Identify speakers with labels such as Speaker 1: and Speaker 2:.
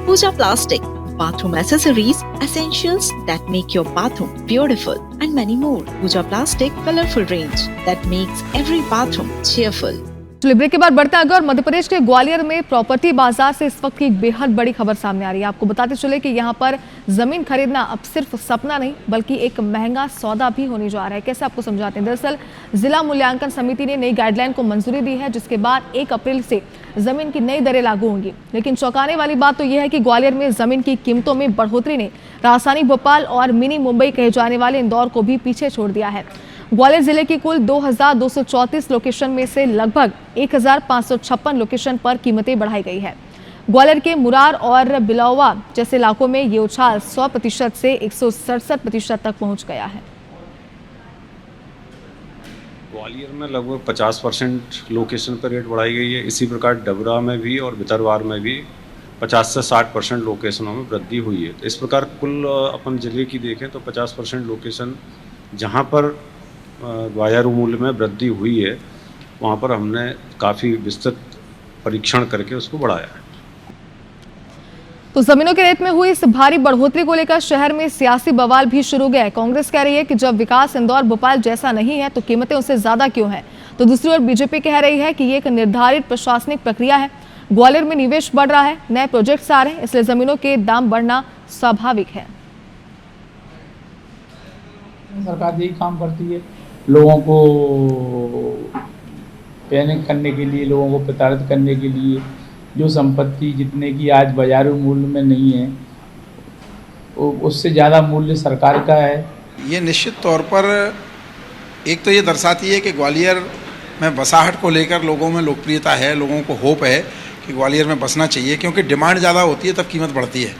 Speaker 1: Pooja Plastic, bathroom accessories, essentials that make your bathroom beautiful, and many more. Pooja Plastic colorful range that makes every bathroom cheerful.
Speaker 2: चलिए break के बाद बढ़ते हैं आगे और मध्य प्रदेश के ग्वालियर में प्रॉपर्टी बाजार से इस वक्त की एक बेहद बड़ी खबर सामने आ रही है। आपको बताते चले कि यहाँ पर जमीन खरीदना अब सिर्फ सपना नहीं बल्कि एक महंगा सौदा भी होने जा रहा है। कैसे आपको समझाते हैं। दरअसल जिला मूल्यांकन समिति ने नई गाइडलाइन को मंजूरी दी है, जिसके बाद 1 अप्रैल से जमीन की नई दरें लागू होंगी। लेकिन चौंकाने वाली बात तो यह है कि ग्वालियर में जमीन की कीमतों में बढ़ोतरी ने राजधानी भोपाल और मिनी मुंबई कहे जाने वाले इंदौर को भी पीछे छोड़ दिया है। ग्वालियर जिले की कुल 2234 लोकेशन में से लगभग 1556 लोकेशन पर कीमतें बढ़ाई गई है। ग्वालियर के मुरार और बिलौवा जैसे इलाकों में ये उछाल 100% से 167% तक पहुंच गया है।
Speaker 3: ग्वालियर में लगभग 50% लोकेशन पर रेट बढ़ाई गई है। इसी प्रकार डबरा में भी और भितरवार में भी 50 से 60% लोकेशनों में वृद्धि हुई है। इस प्रकार कुल अपन जिले की देखें तो 50% लोकेशन जहां पर बाजार मूल्य में वृद्धि हुई है वहां पर हमने काफ़ी विस्तृत परीक्षण करके उसको बढ़ाया है।
Speaker 2: तो जमीनों के रेट में हुई इस भारी बढ़ोतरी को लेकर शहर में सियासी बवाल भी शुरू हो गया है। कांग्रेस कह रही है कि जब विकास इंदौर भोपाल जैसा नहीं है तो कीमतें उससे ज्यादा क्यों है। तो दूसरी ओर बीजेपी कह रही है कि ये एक निर्धारित प्रशासनिक प्रक्रिया है। ग्वालियर में निवेश बढ़ रहा है, नए प्रोजेक्ट्स आ रहे हैं, इसलिए जमीनों के दाम बढ़ना स्वाभाविक है।
Speaker 4: सरकार यही काम करती है, लोगों को पैनिक करने के लिए, लोगों को प्रताड़ित करने के लिए। जो संपत्ति जितने की आज बाजारू मूल्य में नहीं है उससे ज़्यादा मूल्य सरकार का है।
Speaker 5: ये निश्चित तौर पर एक तो ये दर्शाती है कि ग्वालियर में बसाहट को लेकर लोगों में लोकप्रियता है, लोगों को होप है कि ग्वालियर में बसना चाहिए, क्योंकि डिमांड ज़्यादा होती है तब कीमत बढ़ती है।